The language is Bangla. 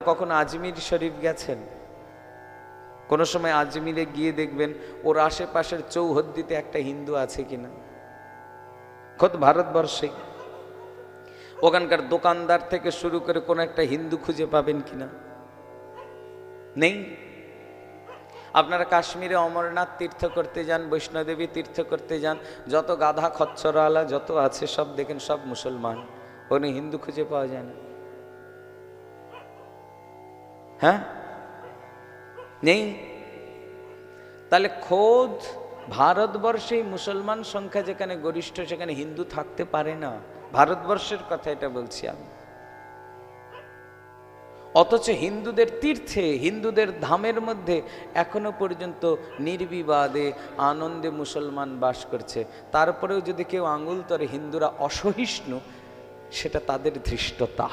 কখনো আজমির শরীফ গেছেন? কোনো সময় আজমিরে গিয়ে দেখবেন ওর আশেপাশের চৌহদ্দিতে একটা হিন্দু আছে কিনা। খোদ ভারতবর্ষে ওখানকার দোকানদার থেকে শুরু করে কোনো একটা হিন্দু খুঁজে পাবেন কিনা? নেই। আপনারা কাশ্মীরে অমরনাথ তীর্থ করতে যান, বৈষ্ণোদেবী তীর্থ করতে যান, যত গাধা খচ্চরওয়ালা যত আছে সব দেখেন সব মুসলমান, কোনো হিন্দু খুঁজে পাওয়া যায় না। হ্যাঁ, নেই। তাহলে খোদ ভারতবর্ষে মুসলমান সংখ্যা যেখানে গরিষ্ঠ সেখানে হিন্দু থাকতে পারে না। ভারতবর্ষের কথা এটা বলছি আমি। অথচ হিন্দুদের তীর্থে, হিন্দুদের ধামের মধ্যে এখনো পর্যন্ত নির্বিবাদে আনন্দে মুসলমান বাস করছে। তারপরেও যদি কেউ আঙুল তোলে হিন্দুরা অসহিষ্ণু, সেটা তাদের ধৃষ্টতা।